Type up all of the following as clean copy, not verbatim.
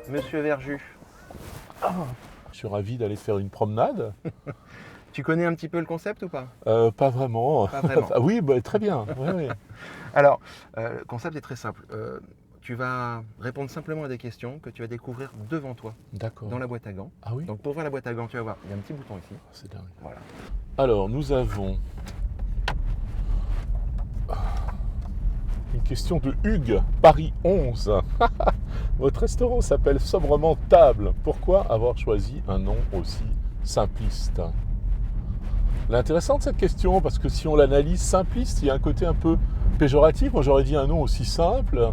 Monsieur Verjus, Je suis ravi d'aller faire une promenade. tu connais un petit peu le concept ou pas? Pas vraiment. Pas vraiment. Ah oui, bah, très bien. Ouais, ouais. Alors, le concept est très simple. Tu vas répondre simplement à des questions que tu vas découvrir devant toi, D'accord. dans la boîte à gants. Ah oui, Donc pour ouvrir la boîte à gants, tu vas voir, il y a un petit bouton ici. c'est dingue. Voilà. Alors, nous avons une question de Hugues, Paris 11. Votre restaurant s'appelle sobrement Table. Pourquoi avoir choisi un nom aussi simpliste? L'intéressante cette question, parce que si on l'analyse simpliste, il y a un côté un peu péjoratif. Moi j'aurais dit un nom aussi simple.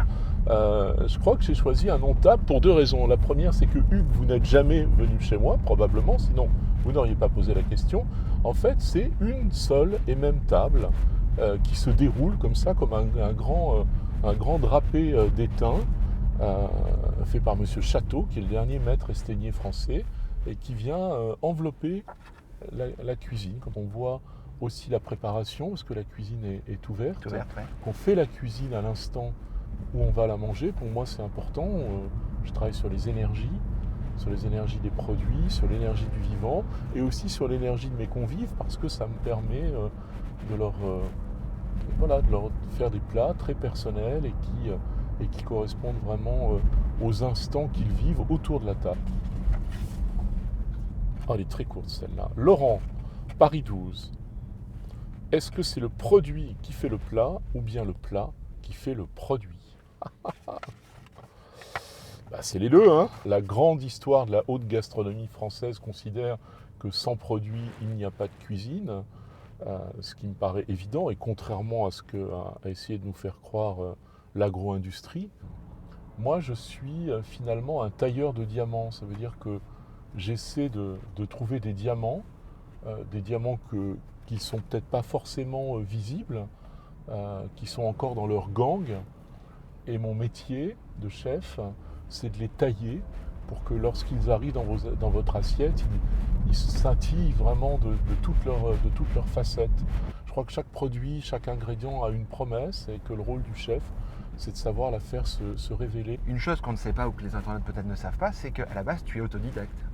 Je crois que j'ai choisi un nom Table pour deux raisons. La première, c'est que Hugues, vous n'êtes jamais venu chez moi, probablement, sinon vous n'auriez pas posé la question. En fait, c'est une seule et même table qui se déroule comme ça, comme un grand drapé d'étain, fait par Monsieur Château, qui est le dernier maître esténier français, et qui vient envelopper la cuisine. Quand on voit aussi la préparation, parce que la cuisine est ouverte, Tout ouverte, ouais. qu'on fait la cuisine à l'instant où on va la manger, pour moi c'est important. Je travaille sur les énergies des produits, sur l'énergie du vivant, et aussi sur l'énergie de mes convives, parce que ça me permet de leur faire des plats très personnels et qui correspondent vraiment aux instants qu'ils vivent autour de la table. Oh, elle est très courte celle-là. Laurent, Paris 12. Est-ce que c'est le produit qui fait le plat ou bien le plat qui fait le produit? Bah, c'est les deux, hein. La grande histoire de la haute gastronomie française considère que sans produit, il n'y a pas de cuisine, ce qui me paraît évident, et contrairement à ce qu'a essayé de nous faire croire l'agro-industrie, moi je suis finalement un tailleur de diamants. Ça veut dire que j'essaie de trouver des diamants qui ne sont peut-être pas forcément visibles, qui sont encore dans leur gang. Et mon métier de chef, c'est de les tailler pour que lorsqu'ils arrivent dans votre assiette, ils scintillent vraiment de toutes leurs facettes. Je crois que chaque produit, chaque ingrédient a une promesse et que le rôle du chef, c'est de savoir la faire se révéler. Une chose qu'on ne sait pas ou que les internautes peut-être ne savent pas, c'est qu'à la base, tu es autodidacte.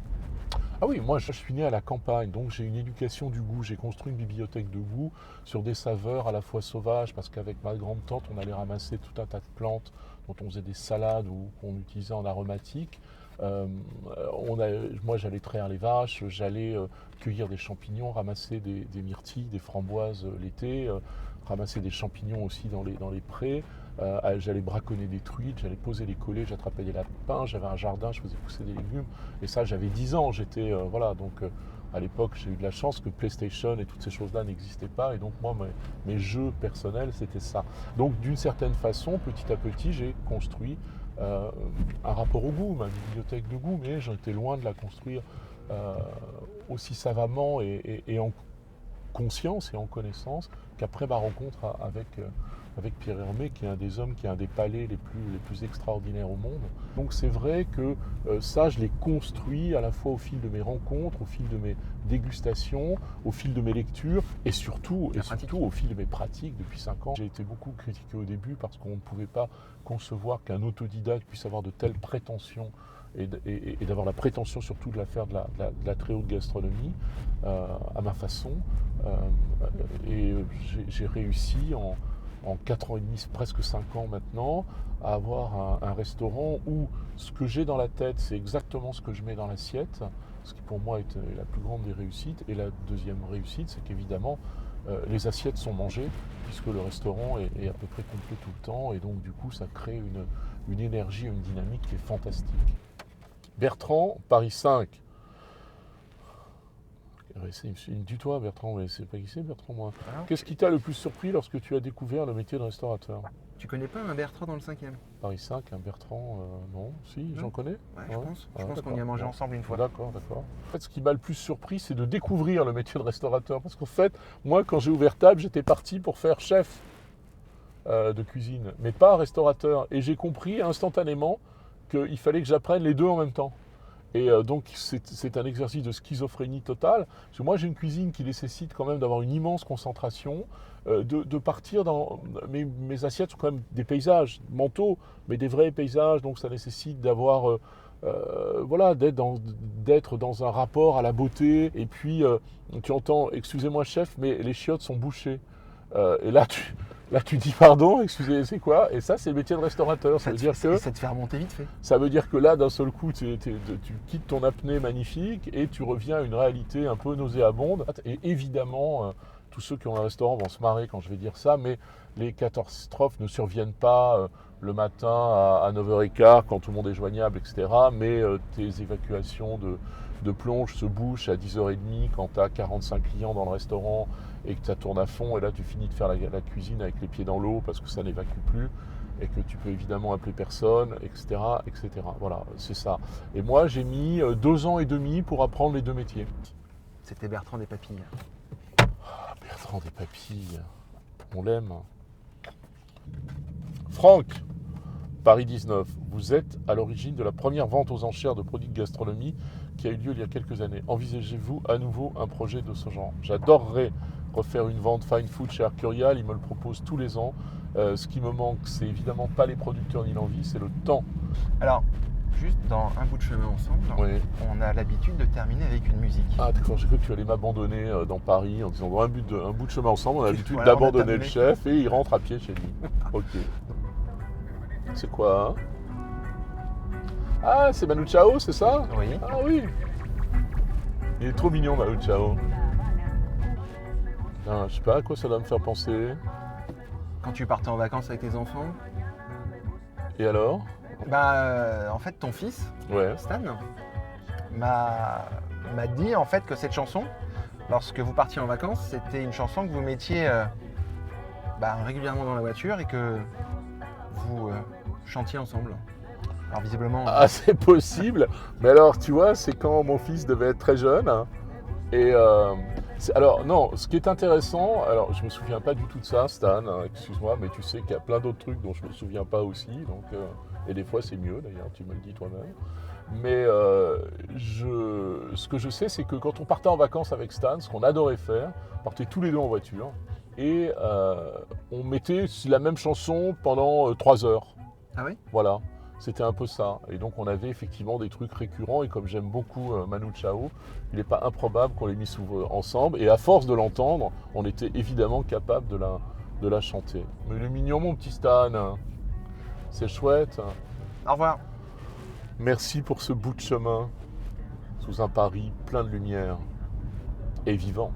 Ah oui, moi je suis né à la campagne, donc j'ai une éducation du goût. J'ai construit une bibliothèque de goût sur des saveurs à la fois sauvages, parce qu'avec ma grande-tante, on allait ramasser tout un tas de plantes dont on faisait des salades ou qu'on utilisait en aromatique. Moi j'allais traire les vaches, j'allais cueillir des champignons, ramasser des myrtilles, des framboises l'été, ramasser des champignons aussi dans les prés. J'allais braconner des truites, j'allais poser les collets, j'attrapais des lapins, j'avais un jardin, je faisais pousser des légumes. Et ça, j'avais 10 ans, voilà, donc à l'époque, j'ai eu de la chance que PlayStation et toutes ces choses-là n'existaient pas. Et donc moi, mes jeux personnels, c'était ça. Donc d'une certaine façon, petit à petit, j'ai construit un rapport au goût, ma bibliothèque de goût, mais j'étais loin de la construire aussi savamment et en conscience et en connaissance qu'après ma rencontre avec Pierre Hermé, qui est un des hommes qui a un des palais les plus extraordinaires au monde. Donc c'est vrai que ça, je l'ai construit à la fois au fil de mes rencontres, au fil de mes dégustations, au fil de mes lectures et surtout au fil de mes pratiques depuis 5 ans. J'ai été beaucoup critiqué au début parce qu'on ne pouvait pas concevoir qu'un autodidacte puisse avoir de telles prétentions et d'avoir la prétention surtout de faire de la très haute gastronomie à ma façon. Et j'ai réussi en 4 ans et demi, presque 5 ans maintenant, à avoir un restaurant où ce que j'ai dans la tête, c'est exactement ce que je mets dans l'assiette, ce qui pour moi est la plus grande des réussites. Et la deuxième réussite, c'est qu'évidemment, les assiettes sont mangées, puisque le restaurant est à peu près complet tout le temps, et donc du coup, ça crée une énergie, une dynamique qui est fantastique. Bertrand, Paris 5. Il me tutoie, Bertrand, mais c'est pas qui c'est, Bertrand, moi. Alors, Qu'est-ce qui t'a le plus surpris lorsque tu as découvert le métier de restaurateur? tu connais pas un Bertrand dans le 5e? Paris 5, un Bertrand, non, si, Non. j'en connais. Ouais, je pense. Je pense qu'on d'accord. y a mangé Bon. ensemble une fois. D'accord. En fait, ce qui m'a le plus surpris, c'est de découvrir le métier de restaurateur. Parce qu'en fait, moi, quand j'ai ouvert Table, j'étais parti pour faire chef de cuisine, mais pas restaurateur. Et j'ai compris instantanément qu'il fallait que j'apprenne les deux en même temps. Et donc c'est un exercice de schizophrénie totale. Parce que moi j'ai une cuisine qui nécessite quand même d'avoir une immense concentration, de partir dans... Mes assiettes sont quand même des paysages mentaux, mais des vrais paysages, donc ça nécessite d'avoir... voilà, d'être dans un rapport à la beauté. Et puis tu entends, excusez-moi chef, mais les chiottes sont bouchées. Et là tu dis pardon, excusez, c'est quoi? Et ça c'est le métier de restaurateur. Ça te fait remonter vite fait. Ça veut dire que là, d'un seul coup, tu quittes ton apnée magnifique et tu reviens à une réalité un peu nauséabonde. Et évidemment, tous ceux qui ont un restaurant vont se marrer quand je vais dire ça, mais les catastrophes ne surviennent pas le matin à 9h15 quand tout le monde est joignable, etc. Mais tes évacuations de plonge se bouchent à 10h30 quand tu as 45 clients dans le restaurant et que ça tourne à fond. Et là, tu finis de faire la cuisine avec les pieds dans l'eau parce que ça n'évacue plus. Et que tu peux évidemment appeler personne, etc., etc. Voilà, c'est ça. Et moi, j'ai mis 2 ans et demi pour apprendre les 2 métiers. C'était Bertrand des Papilles. Ah, Bertrand des Papilles, on l'aime. Franck, Paris 19, vous êtes à l'origine de la première vente aux enchères de produits de gastronomie qui a eu lieu il y a quelques années. Envisagez-vous à nouveau un projet de ce genre? J'adorerais refaire une vente fine food chez Arcurial, ils me le proposent tous les ans. Ce qui me manque, c'est évidemment pas les producteurs ni l'envie, c'est le temps. Alors, juste dans un bout de chemin ensemble, oui. On a l'habitude de terminer avec une musique. Ah d'accord, j'ai cru que tu allais m'abandonner dans Paris en disant dans un bout de chemin ensemble, on a l'habitude d'abandonner le chef et il rentre à pied chez lui. Ok. C'est quoi hein? Ah, c'est Manu Chao, c'est ça? Oui. Ah oui. Il est trop mignon, Manu Chao. Ah, je sais pas à quoi ça va me faire penser. Quand tu partais en vacances avec tes enfants? Et alors? En fait, ton fils, ouais. Stan, m'a dit en fait que cette chanson, lorsque vous partiez en vacances, c'était une chanson que vous mettiez régulièrement dans la voiture et que vous chantiez ensemble. Alors visiblement... Ah, c'est possible. Mais alors, tu vois, c'est quand mon fils devait être très jeune. Et alors, non, ce qui est intéressant, alors je me souviens pas du tout de ça, Stan, hein, excuse-moi, mais tu sais qu'il y a plein d'autres trucs dont je me souviens pas aussi, donc, et des fois c'est mieux d'ailleurs, tu me le dis toi-même. Mais ce que je sais, c'est que quand on partait en vacances avec Stan, ce qu'on adorait faire, on partait tous les deux en voiture, et on mettait la même chanson pendant 3 heures. Ah oui? Voilà. C'était un peu ça. Et donc on avait effectivement des trucs récurrents. Et comme j'aime beaucoup Manu Chao, il n'est pas improbable qu'on les misse ensemble. Et à force de l'entendre, on était évidemment capable de la chanter. Mais il est mignon mon petit Stan. C'est chouette. Au revoir. Merci pour ce bout de chemin sous un Paris plein de lumière et vivant.